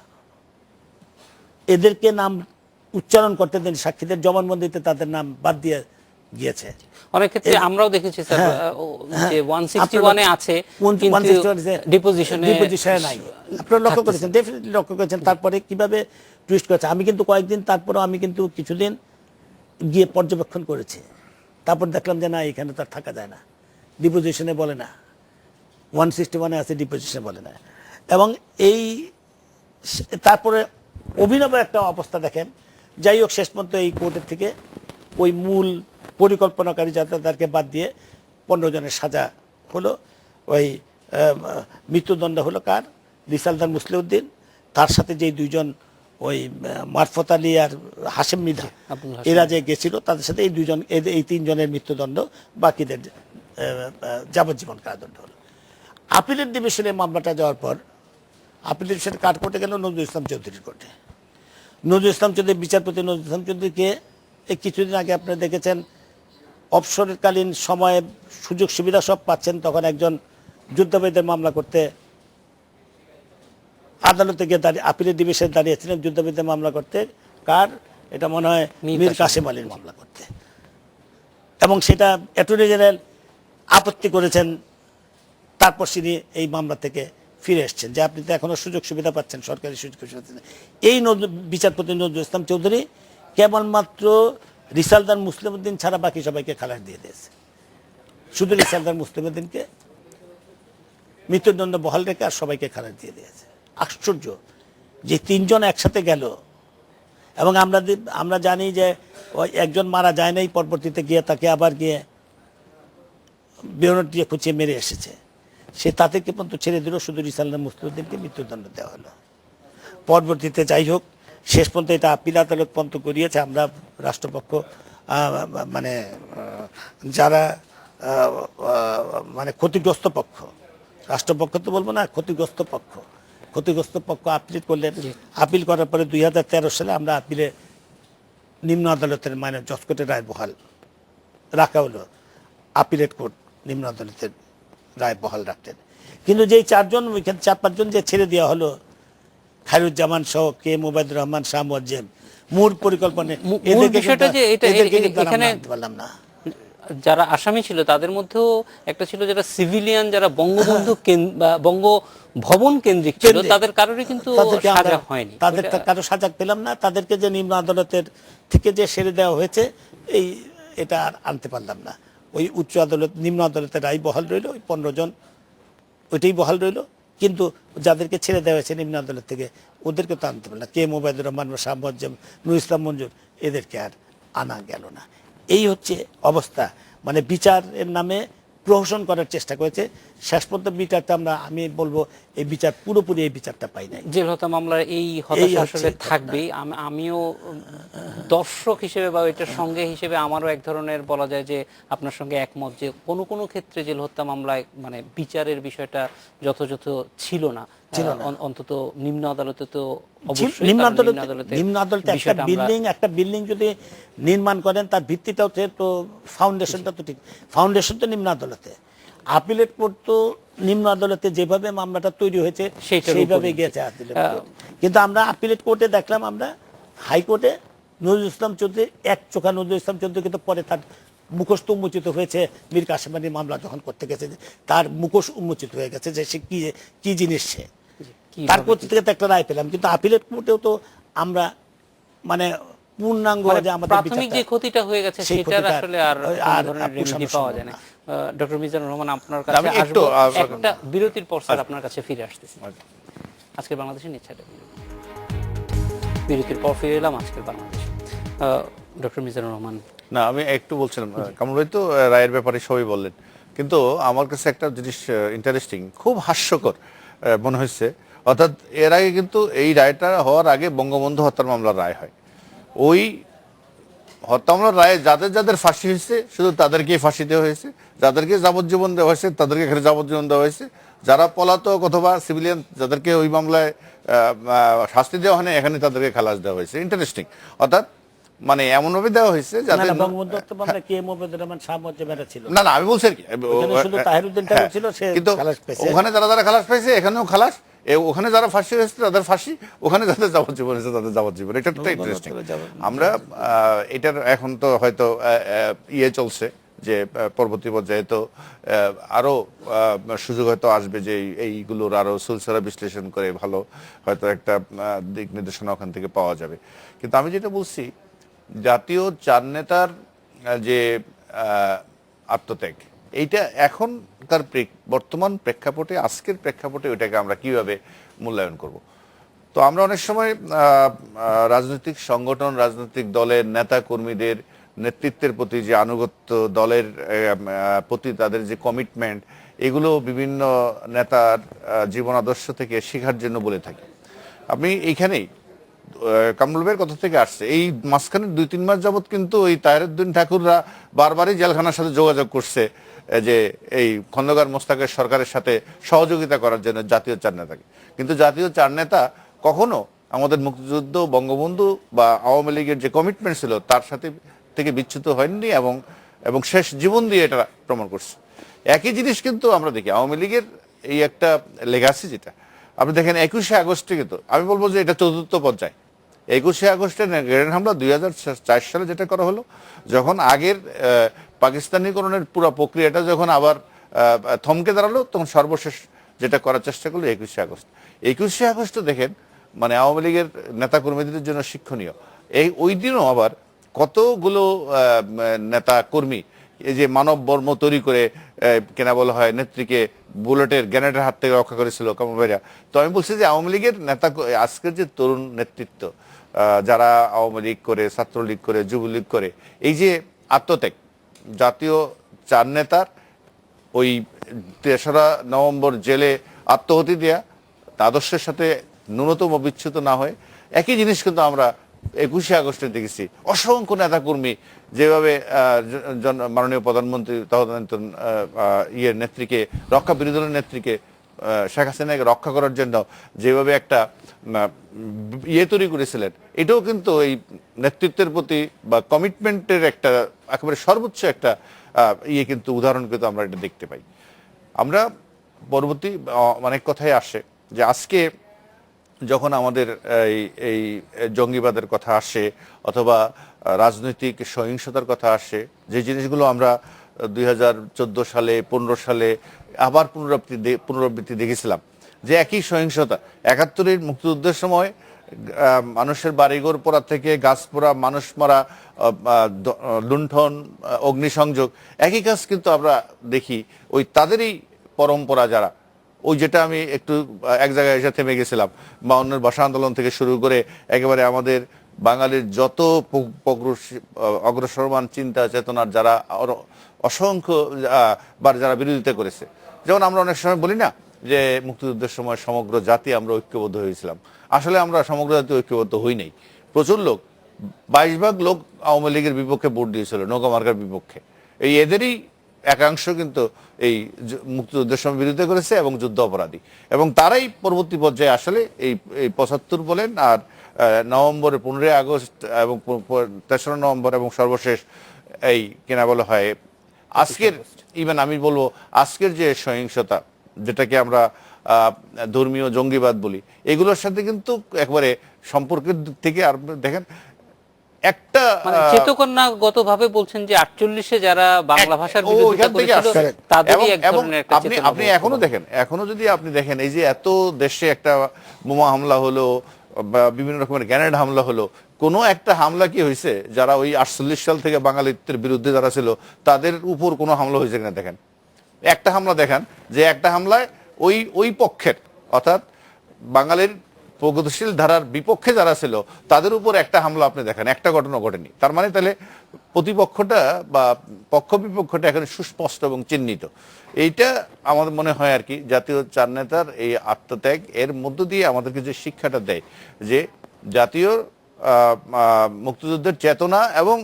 এদেরকে নাম উচ্চারণ করতে দিন, সাক্ষীদের জবানবন্দিতে তাদের নাম বাদ দিয়ে গিয়েছে। অনেক ক্ষেত্রে আমরাও দেখেছি স্যার যে 161 এ আছে কিন্তু ডিপোজিশনে নাই। আপনারা লক্ষ্য করেছেন, ডেফিনেটলি লক্ষ্য করেছেন। তারপরে কিভাবে টুইস্ট করেছে, আমি কিন্তু কয়েকদিন তারপরে আমি কিন্তু কিছুদিন গিয়ে পর্যবেক্ষণ করেছি, তারপর দেখলাম যে না, এখানে তো আর থাকা যায় না, ডিপোজিশনে বলে না, 161 আছে, ডিপোজিশনে বলে না। এবং এই তারপরে অভিনব একটা অবস্থা দেখেন, যাই হোক শেষ পর্যন্ত এই কোর্টের থেকে ওই মূল পরিকল্পনাকারী যাদেরকে বাদ দিয়ে 15 জনের সাজা হলো। ওই মৃত্যুদণ্ড হলো কার, রিসালদার মুসলিউদ্দিন, তার সাথে যেই দুইজন ওই মারফত আলী আর হাশেম মৃধা এরা যে গেছিল, তাদের সাথে এই দুইজন, এই 3 জনের মৃত্যুদণ্ড, বাকিদের যাবজ্জীবন কারাদণ্ড হলো। আপিলের ডিভিশনে মামলাটা যাওয়ার পর আপিল ডিভিশনে কার কোর্টে গেল, নজরুল ইসলাম চৌধুরীর কোর্টে। নজরুল ইসলাম চৌধুরী, বিচারপতি নজরুল ইসলাম চৌধুরীকে এই কিছুদিন আগে আপনারা দেখেছেন অবসরকালীন সময়ে সুযোগ সুবিধা সব পাচ্ছেন, তখন একজন যুদ্ধাপরাধীদের মামলা করতে আদালতে গিয়ে আপিলের ডিভিশনে দাঁড়িয়েছিলেন যুদ্ধাপরাধীদের মামলা করতে। কার? এটা মনে হয় মীর কাসেম আলীর মামলা করতে। এবং সেটা অ্যাটর্নি জেনারেল আপত্তি করেছেন, তারপর তিনি এই মামলা থেকে ফিরে এসছেন যে আপনি তো এখনো সুযোগ সুবিধা পাচ্ছেন, সরকারি সুযোগ সুবিধা। এই বিচারপতি নজরুল ইসলাম চৌধুরী কেবলমাত্র রিসালদার মুসলিউদ্দিন ছাড়া বাকি সবাইকে খালাস দিয়ে দিয়েছে, শুধু রিসালদার মুসলিউদ্দিনকে মৃত্যুদণ্ড বহাল রেখে আর সবাইকে খালাস দিয়ে দিয়েছে। আশ্চর্য যে 3 জন একসাথে গেল। এবং আমরা জানি যে ওই একজন মারা যায় নাই, পরবর্তীতে গিয়ে তাকে আবার গিয়ে বেরোনোর দিয়ে খুঁচিয়ে মেরে এসেছে, সে তাদেরকে পর্যন্ত ছেড়ে দিল, শুধু রিসালদার মুসলিউদ্দিনকে মৃত্যুদণ্ড দেওয়া হলো। পরবর্তীতে যাই হোক শেষ পর্যন্ত এটা আপিল আদালত পর্যন্ত করিয়েছে। আমরা রাষ্ট্রপক্ষ মানে যারা মানে ক্ষতিগ্রস্ত পক্ষ, রাষ্ট্রপক্ষ তো বলবো না, ক্ষতিগ্রস্ত পক্ষ আপিল করলেন। আপিল করার পরে 2013 সালে আমরা আপিলে নিম্ন আদালতের মানে জজ কোর্টের রায় বহাল রাখা হলো, আপিলেট কোর্ট নিম্ন আদালতের রায় বহাল রাখতেন। কিন্তু যেই 4 জন, ওইখানে 4-5 জন যে ছেড়ে দেওয়া হলো, খায়রুজ্জামান সহ কে মুবাইদুর রহমান, শাহ মুয়াজ্জেম, মূল পরিকল্পনা এখানে বললাম না, যারা আসামি ছিল তাদের মধ্যেও একটা ছিল যারা সিভিলিয়ান, যারা বঙ্গবন্ধু বঙ্গভবন কেন্দ্রিক ছিল, তাদের কারোরই কিন্তু সাজা হয়নি, তাদের কারো সাজা পেলাম না। তাদেরকে যে নিম্ন আদালতের থেকে যে ছেড়ে দেওয়া হয়েছে, এটা আর আনতে পারলাম না। ওই উচ্চ আদালত, নিম্ন আদালতের রায় বহাল রইল, ওই 15 জন ওইটাই বহাল রইল। কিন্তু যাদেরকে ছেড়ে দেওয়া হয়েছে নিম্ন আদালত থেকে, ওদেরকে তো আনতে পারল না। কে মুবাইদুর রহমান, শাহ মুয়াজ্জেম, নুর ইসলাম মঞ্জুর, এদেরকে আর আনা গেল না। এই হচ্ছে অবস্থা। মানে বিচারের নামে প্রহসন করার চেষ্টা করেছে। শেষ পর্যন্ত বিচারটা আমি বলবো এই বিচার পুরোপুরি এই বিচারটা পাই নাই। জেল হত্যা মামলার এই হতাশা আসলে থাকবেই। আমিও দর্শক হিসেবে বা এটার সঙ্গে হিসেবে আমারও এক ধরনের বলা যায় যে আপনার সঙ্গে একমত যে কোনো ক্ষেত্রে জেল হত্যা মামলায় মানে বিচারের বিষয়টা যথাযথ ছিল না। অন্তত নিম্ন আদালতে তো অবশ্যই নিম্ন আদালতে একটা বিল্ডিং যদি নির্মাণ করেন, তার ভিত্তিটা হচ্ছে তো ফাউন্ডেশনটা তো ঠিক, ফাউন্ডেশন তো নিম্ন আদালতে। আপিলেট কোর্ট তো নিম্ন আদালতে যেভাবে মামলাটা তৈরি হয়েছে সেইভাবে গিয়েছে আপিলেট কোর্ট। কিন্তু আমরা আপিলেট কোর্টে দেখলাম, আমরা হাইকোর্টে নজরুল ইসলাম চৌধুরী, এক চোখা নজরুল ইসলাম চৌধুরী, কিন্তু পরে তার মুখোশ তো উন্মোচিত হয়েছে, মীর কাসেম আলীর মামলা যখন করতে গেছে তার মুখোশ উন্মোচিত হয়ে গেছে যে সে কি জিনিস, সে তারপর থেকে একটা রায় পেলাম। কিন্তু আপিলেট কোর্টেও তো আমরা মানে পূর্ণাঙ্গ যে আমাদের প্রাথমিক যে ক্ষতিটা হয়ে গেছে সেটার আসলে আর রেমেডি পাওয়া যায় না। ডক্টর মিজানুর রহমান, আপনার কাছে আসবো একটা বিরতির পর স্যার আপনার কাছে ফিরে আসতেছি। আজকের বাংলাদেশের নিচ্ছাটা বিরতির পর ফিরে এলাম আজকের বাংলাদেশ। ডক্টর মিজানুর রহমান, না আমি একটু বলছিলাম, কামরুল ভাই তো রায়ের ব্যাপারে সবই বললেন, কিন্তু আমার কাছে একটা জিনিস ইন্টারেস্টিং, খুব হাস্যকর মনে হয়েছে। অর্থাৎ এর আগে কিন্তু এই রায়টা হওয়ার আগে বঙ্গবন্ধু হত্যার মামলার রায় হয়, ওই হত্যা মামলার রায়ে যাদের যাদের ফাঁসি হয়েছে শুধু তাদেরকে ফাঁসি দেওয়া হয়েছে, যাদেরকে যাবজ্জীবন দেওয়া হয়েছে তাদেরকে এখানে যাবজ্জীবন দেওয়া হয়েছে, যারা পলাতক অথবা সিভিলিয়ান যাদেরকে ওই মামলায় শাস্তি দেওয়া হয়নি এখানে তাদেরকে খালাস দেওয়া হয়েছে। ইন্টারেস্টিং, অর্থাৎ মানে এমনভাবে দেওয়া হয়েছে যাতে বঙ্গবন্ধু হত্যা মামলায় কে মুজিবুর রহমান শাহ মর্যাদা ছিল না না আমি বলছি আর কি, ওখানে শুধু তাহিরউদ্দিন ঠাকুর ছিল, সে কিন্তু খালাস পেয়েছে। ওখানে যারা যারা খালাস পেয়েছে এখানেও খালাস, ওখানে যারা ফাঁসি হয়েছে তাদের ফাঁসি, ওখানে যাদের যাবজ্জীবন হয়েছে তাদের যাবজ্জীবন। এটা তো ইন্টারেস্টিং। আমরা এটার এখন তো হয়তো ইয়ে চলছে যে পরবর্তী পর্যায়ে তো আরো সুযোগ হয়তো আসবে যে এইগুলোর আরো সুলসরা বিশ্লেষণ করে ভালো হয়তো একটা দিক নির্দেশনা ওখান থেকে পাওয়া যাবে। কিন্তু আমি যেটা বলছি, জাতীয় চার নেতার যে আত্মত্যাগ, এইটা এখনকার বর্তমান প্রেক্ষাপটে, আজকের প্রেক্ষাপটে ওইটাকে আমরা কিভাবে মূল্যায়ন করব। তো আমরা অনেক সময় রাজনৈতিক সংগঠন, রাজনৈতিক দলের নেতা কর্মীদের নেতৃত্বের প্রতি যে আনুগত্য, দলের প্রতি তাদের যে কমিটমেন্ট, এগুলো বিভিন্ন নেতার জীবন আদর্শ থেকে শেখার জন্য বলে থাকি। আপনি এইখানেই কামরুল ভাইয়ের কথা থেকে আসছে, এই মাঝখানে 2-3 মাস যাবত কিন্তু ওই তাহিরউদ্দিন ঠাকুররা বারবারই জেলখানার সাথে যোগাযোগ করছে যে এই খন্দকার মোস্তাকের সরকারের সাথে সহযোগিতা করার জন্য জাতীয় চার নেতাকে। কিন্তু জাতীয় চার নেতা কখনো আমাদের মুক্তিযুদ্ধ, বঙ্গবন্ধু বা আওয়ামী লীগের যে কমিটমেন্ট ছিল তার সাথে থেকে বিচ্যুত হয়নি এবং শেষ জীবন দিয়ে এটা প্রমাণ করছে। একই জিনিস কিন্তু আমরা দেখি আওয়ামী লীগের এই একটা লেগাসি, যেটা আপনি দেখেন 21শে আগস্টে, কিন্তু আমি বলবো যে এটা চতুর্থ পর্যায়ে। 21শে আগস্টে গ্রেনেড হামলা 2004 সালে যেটা করা হলো, যখন আগের পাকিস্তানিকরণের পুরো প্রক্রিয়াটা যখন আবার থমকে দাঁড়ালো, তখন সর্বশেষ যেটা করার চেষ্টা করলো 21শে আগস্ট। 21শে আগস্ট দেখেন মানে আওয়ামী লীগের নেতাকর্মীদের জন্য শিক্ষণীয়। ওই দিনও আবার কতগুলো নেতা কর্মী এই যে মানব বর্ম তৈরি করে কেনা বলা হয় নেত্রীকে বুলেটের গ্রেনেডের হাত থেকে রক্ষা করেছিল কামাল ভাইরা। তো আমি বলছি যে আওয়ামী লীগের নেতা, আজকের যে তরুণ নেতৃত্ব যারা আওয়ামী লীগ করে, ছাত্রলীগ করে, যুবলীগ করে, এই যে আত্মত্যাগ, জাতীয় চার নেতার ওই 3রা নভেম্বর জেলে আত্মহতি দেয়া, আদর্শের সাথে ন্যূনতম বিচ্যুত না হয়ে, একই জিনিস কিন্তু আমরা 21শে আগস্টে দেখেছি। অসংখ্য নেতাকর্মী যেভাবে মাননীয় প্রধানমন্ত্রী তদানীন্তন ইয়ের নেত্রীকে রক্ষা, বিরোধী দলের নেত্রীকে শেখ হাসিনাকে রক্ষা করার জন্য যেভাবে একটা ইয়ে তৈরি করেছিলেন, এটাও কিন্তু এই নেতৃত্বের প্রতি বা কমিটমেন্টের একটা একেবারে সর্বোচ্চ একটা ইয়ে কিন্তু উদাহরণ কিন্তু আমরা এটা দেখতে পাই। আমরা পরবর্তী অনেক কথাই আসে যে আজকে যখন আমাদের এই জঙ্গিবাদের কথা আসে অথবা রাজনৈতিক সহিংসতার কথা আসে, যে জিনিসগুলো আমরা 2014 সালে 15 সালে আবার পুনরাবৃত্তি দেখেছিলাম, যে একই সহিংসতা 71-এর মুক্তিযুদ্ধের সময় মানুষের বাড়িঘর পোড়া থেকে গাছ পোড়া, মানুষ মারা, লুণ্ঠন, অগ্নিসংযোগ, একই কাজ কিন্তু আমরা দেখি ওই তাদেরই পরম্পরা যারা, ওই যেটা আমি একটু এক জায়গায় এসে থেমে গেছিলাম, 52-এর ভাষা আন্দোলন থেকে শুরু করে একেবারে আমাদের বাঙালির যত অগ্রসরমান চিন্তা চেতনার যারা অসংখ্য যারা বিরোধিতা করেছে। যেমন আমরা অনেক সময় বলি না যে মুক্তিযুদ্ধের সময় সমগ্র জাতি আমরা ঐক্যবদ্ধ হয়েছিলাম, আসলে আমরা সমগ্র জাতি ঐক্যবদ্ধ হই নাই। প্রচুর লোক, 22 ভাগ লোক আওয়ামী লীগের বিপক্ষে ভোট দিয়েছিল, নৌকা মার্কার বিপক্ষে। এদেরই একাংশ কিন্তু এই মুক্তিযুদ্ধের সময় বিরোধিতা করেছে এবং যুদ্ধ অপরাধী, এবং তারাই পরবর্তী পর্যায়ে আসলে এই 75 বলেন আর নভেম্বরের 15 আগস্ট এবং 3রা নভেম্বর এবং সর্বশেষ এই কেনা বলা হয় আজকের, ইভেন আমি বলবো আজকের যে সহিংসতা, যেটাকে আমরা ধর্মীয় জঙ্গিবাদ বলি, এগুলোর সাথে কিন্তু একবারে সম্পর্কের দিক থেকে আর দেখেন একটা চেতনাগত ভাবে বলছেন যে 48-এ যারা বাংলা ভাষার বিরোধিতা করেছিল তাদেরই এক ধরনের একটা চেতনা। আপনি এখনো দেখেন, এখনো যদি আপনি দেখেন এই যে এত দেশে একটা বোমা হামলা হলো বা বিভিন্ন রকমের গ্রেনেড হামলা হলো, কোনো একটা হামলা কি হয়েছে যারা ওই 48 সাল থেকে বাঙালিত্বের বিরুদ্ধে যারা ছিল তাদের উপর কোনো হামলা হয়েছে কিনা দেখেন। একটা হামলা দেখান যে একটা হামলায় ওই পক্ষের, অর্থাৎ বাঙালির প্রগতিশীল ধারার বিপক্ষে যারা ছিল তাদের উপর একটা হামলা আপনি দেখেন, একটা ঘটনা ঘটেনি। তার মানে তাহলে প্রতিপক্ষটা বা পক্ষ বিপক্ষটা এখানে সুস্পষ্ট এবং চিহ্নিত। এইটা আমাদের মনে হয় আর কি জাতীয় চার নেতার এই আত্মত্যাগ এর মধ্য দিয়ে আমাদেরকে যে শিক্ষাটা দেয় যে জাতীয় মুক্তিযুদ্ধের চেতনা এবং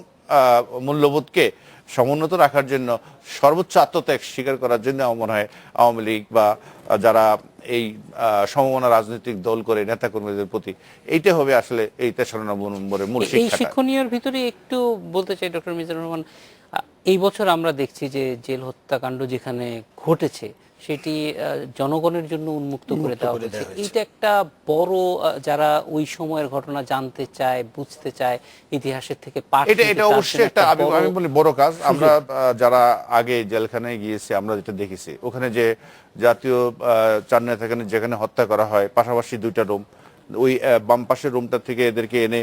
মূল্যবোধকে সমুন্নত রাখার জন্য সর্বোচ্চ আত্মত্যাগ স্বীকার করার জন্য আমার মনে হয় আওয়ামী লীগ বা যারা এই সমমনা রাজনৈতিক দল করে নেতাকর্মীদের প্রতি এইটা হবে আসলে এই তেসরা নভেম্বরের মূল এই শিক্ষাটা। শিক্ষণীয়র ভিতরে একটু বলতে চাই ডক্টর মিজানুর রহমান, এই বছর আমরা দেখছি যে জেল হত্যাকাণ্ড যেখানে ঘটেছে সেটি জনগণের জন্য উন্মুক্ত করে দেওয়া হয়েছে। এইটা একটা বড়, যারা ওই সময়ের ঘটনা জানতে চায়, বুঝতে চায়, ইতিহাসের থেকে পাঠ নিতে চায়, এটা অবশ্যই একটা আমি বলি বড় কাজ। আমরা যারা আগে জেলখানায় গিয়েছি আমরা যেটা দেখেছি, ওখানে যে জাতীয় 4 নেতাকে যেখানে হত্যা করা হয়, পাশাপাশি 2টা রুম, ওই বাম পাশের রুমটা থেকে এদেরকে এনে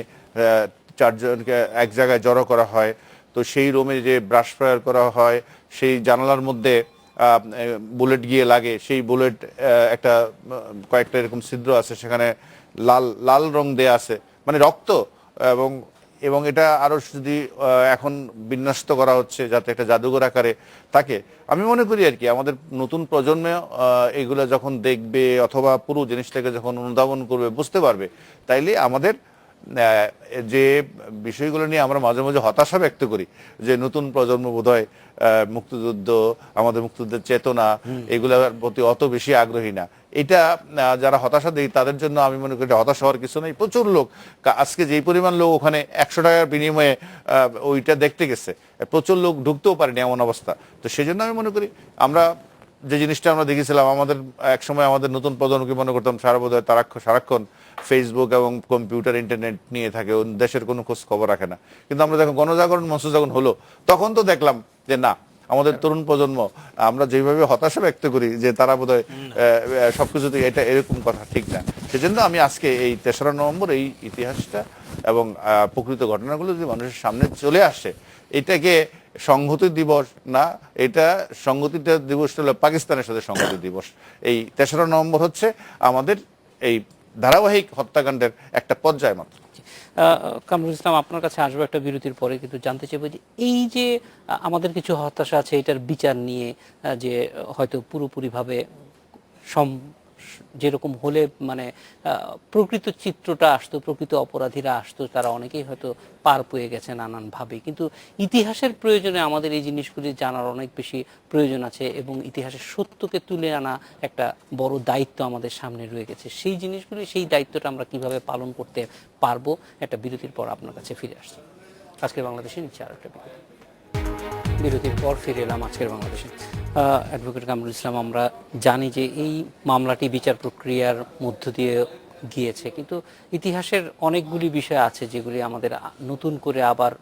4 জনকে এক জায়গায় জড়ো করা হয়। তো সেই রুমে যে ব্রাশ ফায়ার করা হয়, সেই জানালার মধ্যে বুলেট গিয়ে লাগে, সেই বুলেট একটা কয়েকটা এরকম ছিদ্র আছে, সেখানে লাল লাল রং দেয়া আছে, মানে রক্ত। এবং এবং এটা আরো যদি এখন বিন্যস্ত করা হচ্ছে যাতে একটা জাদুঘর আকারে থাকে। আমি মনে করি আর কি আমাদের নতুন প্রজন্মে এগুলো যখন দেখবে অথবা পুরো জিনিসটাকে যখন অনুধাবন করবে, বুঝতে পারবে, তাইলে আমাদের যে বিষয়গুলো নিয়ে আমরা মাঝে মাঝে হতাশা ব্যক্ত করি যে নতুন প্রজন্ম বোধহয় মুক্তিযুদ্ধ, আমাদের মুক্তিযুদ্ধের চেতনা এগুলোর প্রতি অত বেশি আগ্রহী না, এটা যারা হতাশা দেয় তাদের জন্য আমি মনে করি হতাশ হওয়ার কিছু নেই। প্রচুর লোক, আজকে যেই পরিমাণ লোক ওখানে 100 টাকার বিনিময়ে ওইটা দেখতে গেছে, প্রচুর লোক ঢুকতেও পারেনি এমন অবস্থা। তো সেই জন্য আমি মনে করি আমরা যে জিনিসটা আমরা দেখেছিলাম, আমাদের একসময় আমাদের নতুন প্রজন্মকে মনে করতাম সারা বোধহয় সারাক্ষণ ফেসবুক এবং কম্পিউটার ইন্টারনেট নিয়ে থাকে, দেশের কোনো খোঁজ খবর রাখে না। কিন্তু আমরা যখন গণজাগরণ মঞ্চ যখন হলো, তখন তো দেখলাম যে না, আমাদের তরুণ প্রজন্ম, আমরা যেভাবে হতাশা ব্যক্ত করি যে তারা বোধহয় সবকিছুতে এটা এরকম কথা ঠিক না। সেজন্য আমি আজকে এই 3রা নভেম্বর এই ইতিহাসটা এবং প্রকৃত ঘটনাগুলো যদি মানুষের সামনে চলে আসে, এটাকে সংহতি দিবস না, এটা সংহতিটা দিবসটা হলো পাকিস্তানের সাথে সংহতি দিবস। এই 3রা নভেম্বর হচ্ছে আমাদের এই ধারাবাহিক হত্যাকাণ্ডের একটা পর্যায় মাত্র। কামরুল ইসলাম, আপনার কাছে আসবো একটা বিরতির পরে, কিন্তু জানতে চাইবো যে এই যে আমাদের কিছু হতাশা আছে এটার বিচার নিয়ে, যে হয়তো পুরোপুরিভাবে যেরকম হলে মানে প্রকৃত চিত্রটা আসতো, প্রকৃত অপরাধীরা আসতো, তারা অনেকেই হয়তো পার পেয়ে গেছে নানানভাবে, কিন্তু ইতিহাসের প্রয়োজনে আমাদের এই জিনিসগুলি জানার অনেক বেশি প্রয়োজন আছে এবং ইতিহাসের সত্যকে তুলে আনা একটা বড় দায়িত্ব আমাদের সামনে রয়ে গেছে। সেই জিনিসগুলি, সেই দায়িত্বটা আমরা কিভাবে পালন করতে পারবো, একটা বিরতির পর আপনার কাছে ফিরে আসছি। আজকের বাংলাদেশে নিচ্ছে আর একটা বিরতির পর ফিরে এলাম আজকের বাংলাদেশে। অ্যাডভোকেট কামরুল ইসলাম, আমরা জানি যে এই মামলাটি বিচার প্রক্রিয়ার মধ্য দিয়ে গিয়েছে, কিন্তু ইতিহাসের অনেকগুলি বিষয় আছে যেগুলি আমাদের নতুন করে আবার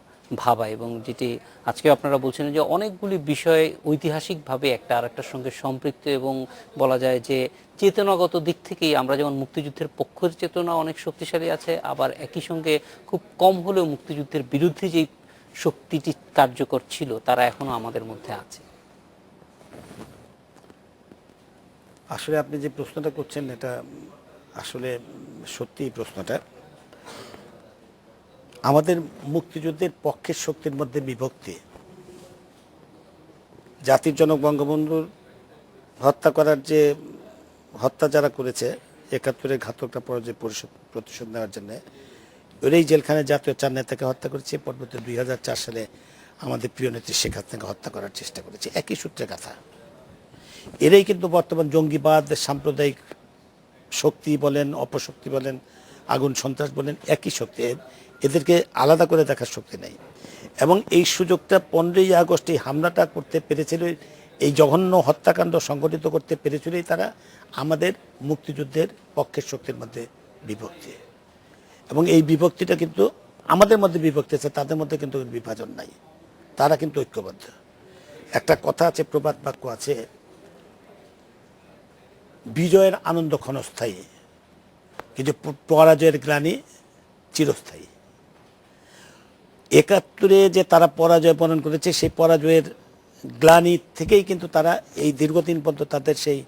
ভাবা, এবং যেটি আজকে আপনারা বলছেন যে অনেকগুলি বিষয় ঐতিহাসিকভাবে একটা আরেকটার সঙ্গে সম্পৃক্ত, এবং বলা যায় যে চেতনাগত দিক থেকেই আমরা যেমন মুক্তিযুদ্ধের পক্ষের চেতনা অনেক শক্তিশালী আছে, আবার একই সঙ্গে খুব কম হলেও মুক্তিযুদ্ধের বিরুদ্ধে যেই শক্তিটি কার্যকর ছিল তারা এখনো আমাদের মধ্যে আছে। আসলে আপনি যে প্রশ্নটা করছেন এটা আসলে সত্যি প্রশ্নটা। আমাদের মুক্তিযুদ্ধের পক্ষের শক্তির মধ্যে বিভক্তি। জাতির জনক বঙ্গবন্ধুর হত্যা করার যে হত্যা যারা করেছে 71-এর ঘাতকটা পরাজয় প্রতিশোধ নেওয়ার জন্য, ওই জেলখানায় জাতীয় 4 নেতাকে হত্যা করেছে। পরবর্তী 2004 সালে আমাদের প্রিয় নেত্রী শেখ হাসিনাকে হত্যা করার চেষ্টা করেছে। একই সূত্রে কথা। এরাই কিন্তু বর্তমান জঙ্গিবাদ, সাম্প্রদায়িক শক্তি বলেন, অপশক্তি বলেন, আগুন সন্ত্রাস বলেন, একই শক্তি। এদেরকে আলাদা করে দেখার শক্তি নেই। এবং এই সুযোগটা 15ই আগস্ট এই হামলাটা করতে পেরেছিল, এই জঘন্য হত্যাকাণ্ড সংগঠিত করতে পেরেছিলই তারা আমাদের মুক্তিযুদ্ধের পক্ষের শক্তির মধ্যে বিভক্তি। এবং এই বিভক্তিটা কিন্তু আমাদের মধ্যে বিভক্তি আছে, তাদের মধ্যে কিন্তু বিভাজন নাই, তারা কিন্তু ঐক্যবদ্ধ। একটা কথা আছে, প্রবাদ বাক্য আছে, বিজয়ের আনন্দ ক্ষণস্থায়ী, কিন্তু পরাজয়ের গ্লানি চিরস্থায়ী। 71-এ যে তারা পরাজয় বরণ করেছে, সেই পরাজয়ের গ্লানি থেকেই কিন্তু তারা এই দীর্ঘদিন পর্যন্ত তাদের সেই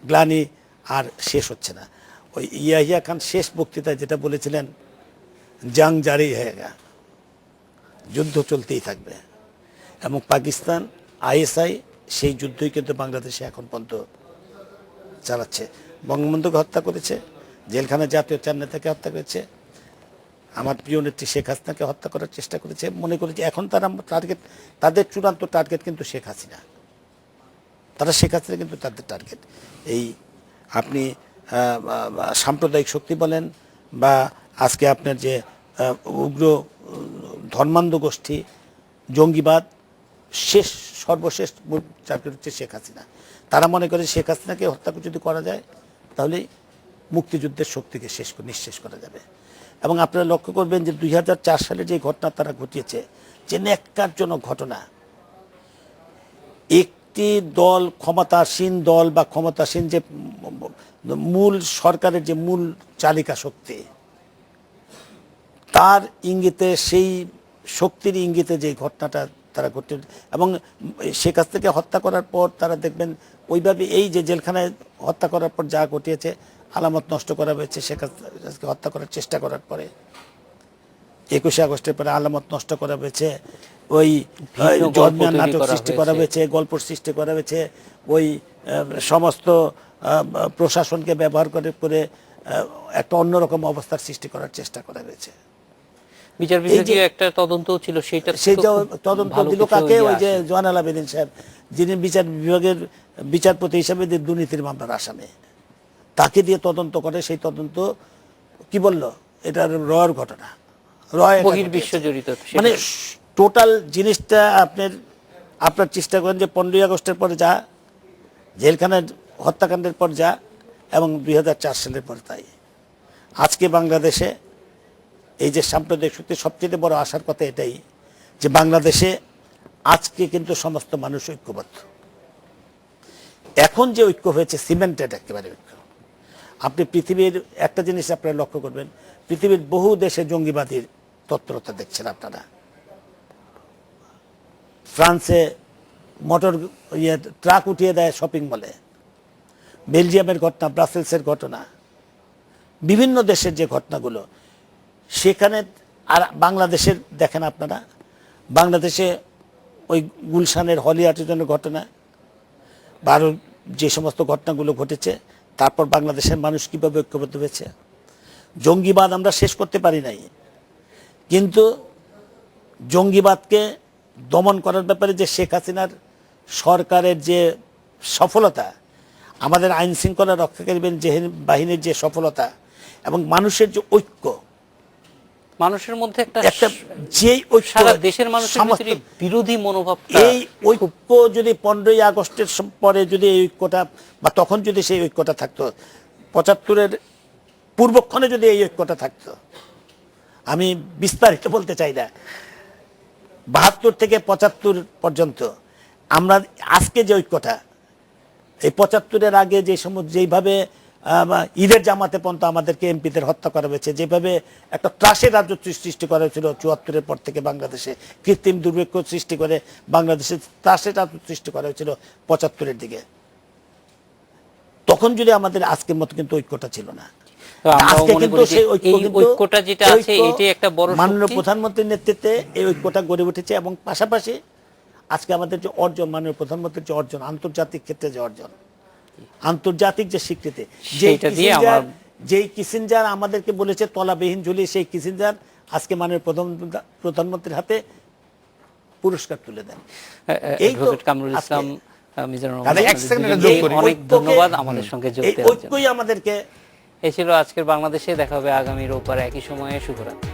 গ্লানি আর শেষ হচ্ছে না। ওই ইয়াহিয়া খান শেষ বক্তৃতায় যেটা বলেছিলেন, জাং জারি হয়েগা, যুদ্ধ চলতেই থাকবে। এবং পাকিস্তান, ISI সেই যুদ্ধই কিন্তু বাংলাদেশে এখন পর্যন্ত চালাচ্ছে। বঙ্গবন্ধুকে হত্যা করেছে, জেলখানায় জাতীয় 4 নেতাকে হত্যা করেছে, আমার প্রিয় নেত্রী শেখ হাসিনাকে হত্যা করার চেষ্টা করেছে, মনে করেছে এখন তারা টার্গেট, তাদের চূড়ান্ত টার্গেট কিন্তু শেখ হাসিনা। তারা শেখ হাসিনা কিন্তু তাদের টার্গেট। এই আপনি সাম্প্রদায়িক শক্তি বলেন বা আজকে আপনার যে উগ্র ধর্মান্ধ গোষ্ঠী, জঙ্গিবাদ, সর্বশেষ টার্গেট হচ্ছে শেখ হাসিনা। তারা মনে করে শেখ হাসিনাকে হত্যা যদি করা যায় তাহলে মুক্তিযুদ্ধের শক্তিকে নিঃশেষ করা যাবে। এবং আপনারা লক্ষ্য করবেন যে 2004 সালে যে ঘটনা তারা ঘটিয়েছে, যে ন্যাক্কারজনক ঘটনা, একটি দল, ক্ষমতাসীন দল বা ক্ষমতাসীন যে মূল সরকারের যে মূল চালিকা শক্তি, তার ইঙ্গিতে, সেই শক্তির ইঙ্গিতে যে ঘটনাটা তারা ঘটে, এবং শেখ হাসিনাকে হত্যা করার পর তারা দেখবেন ওইভাবে এই যে জেলখানায় হত্যা করার পর যা ঘটিয়েছে, আলামত নষ্ট করা হয়েছে শেখ হাসিনাকে হত্যা করার চেষ্টা করার পরে, 21শে আগস্টের পরে আলামত নষ্ট করা হয়েছে, ওই জন্মিয়া নাটক সৃষ্টি করা হয়েছে, গল্প সৃষ্টি করা হয়েছে, ওই সমস্ত প্রশাসনকে ব্যবহার করে একটা অন্যরকম অবস্থার সৃষ্টি করার চেষ্টা করা হয়েছে। বিচার বিভাগীয় একটা তদন্ত ছিল, সেই তদন্ত দিল কাকে? ওই যে জয়নাল আবেদিন সাহেব, যিনি বিচার বিভাগের বিচারপতি হিসাবে দুর্নীতির মামলার আসামি, তাকে দিয়ে তদন্ত করে। সেই তদন্ত কি বললো, এটা রয়ের ঘটনা, রয় বহির্বিশ্ব জড়িত, মানে টোটাল জিনিসটা আপনার চেষ্টা করেন যে 15ই আগস্টের পরে যা, জেলখানার হত্যাকাণ্ডের পর যা, এবং 2004 সালের পর তাই। আজকে বাংলাদেশে এই যে সাম্প্রদায়িক শক্তি, সবচেয়ে বড় আশার কথা এটাই যে বাংলাদেশে আজকে কিন্তু সমস্ত মানুষ ঐক্যবদ্ধ। এখন যে ঐক্য হয়েছে সিমেন্টেড একেবারে ঐক্য। আপনি পৃথিবীর একটা জিনিস আপনারা লক্ষ্য করবেন, পৃথিবীর বহু দেশে জঙ্গিবাদীর তৎপরতা দেখছেন আপনারা। ফ্রান্সে মোটর ট্রাক উঠিয়ে দেয় শপিং মলে, বেলজিয়ামের ঘটনা, ব্রাসেলসের ঘটনা, বিভিন্ন দেশের যে ঘটনাগুলো, সেখানে আর বাংলাদেশের দেখেন আপনারা, বাংলাদেশে ওই গুলশানের হলি আর্টিজনের ঘটনা বা আরও যে সমস্ত ঘটনাগুলো ঘটেছে, তারপর বাংলাদেশের মানুষ কীভাবে ঐক্যবদ্ধ হয়েছে। জঙ্গিবাদ আমরা শেষ করতে পারি নাই, কিন্তু জঙ্গিবাদকে দমন করার ব্যাপারে যে শেখ হাসিনার সরকারের যে সফলতা, আমাদের আইন শৃঙ্খলা রক্ষাকারী বাহিনীর যে সফলতা, এবং মানুষের যে ঐক্য, মানুষের মধ্যে একটা যেই ঐক্য, সারা দেশের মানুষের ভিতরে বিরোধী মনোভাব, এই ঐক্য যদি 15ই আগস্টের পরে যদি এই ঐক্যটা, বা তখন যদি সেই ঐক্যটা থাকতো, 75-এর পূর্বক্ষণে যদি এই ঐক্যটা থাকতো, আমি বিস্তারিত বলতে চাই না, 72 থেকে 75 পর্যন্ত আমরা আজকে যে ঐক্যটা, এই 75-এর আগে যেইভাবে ঈদের জামাতে পর্যন্ত আমাদেরকে এমপিদের হত্যা করা হয়েছে, যেভাবে একটা ত্রাসের রাজত্ব সৃষ্টি করা হয়েছিল 74-এর পর থেকে বাংলাদেশে, কৃত্রিম দুর্ভিক্ষ সৃষ্টি করে বাংলাদেশে ত্রাসের রাজত্ব সৃষ্টি করা হয়েছিল 75-এর দিকে, তখন যদি আমাদের আজকের মতো কিন্তু ঐক্যটা ছিল না। আজকে কিন্তু সেই ঐক্যটা যেটা আছে, এটাই একটা বড় শক্তি। মাননীয় প্রধানমন্ত্রীর নেতৃত্বে এই ঐক্যটা গড়ে উঠেছে, এবং পাশাপাশি আজকে আমাদের যে অর্জন, মাননীয় প্রধানমন্ত্রীর যে অর্জন, আন্তর্জাতিক ক্ষেত্রে যে অর্জন, আন্তর্জাতিক যে স্বীকৃতি, যেই কিসিঞ্জার আমাদেরকে বলেছে তলাবিহীন ঝুলি, সেই কিসিঞ্জার আজকে মাননীয় প্রধানমন্ত্রীর হাতে পুরস্কার তুলে দেন। এই কামরুল ইসলাম, অনেক ধন্যবাদ আমাদের সঙ্গে যোগ দেওয়ার জন্য। ঐক্যই আমাদেরকে। এই ছিল আজকের বাংলাদেশে, দেখা হবে আগামী রোববার একই সময়ে। শুভরাত্রি।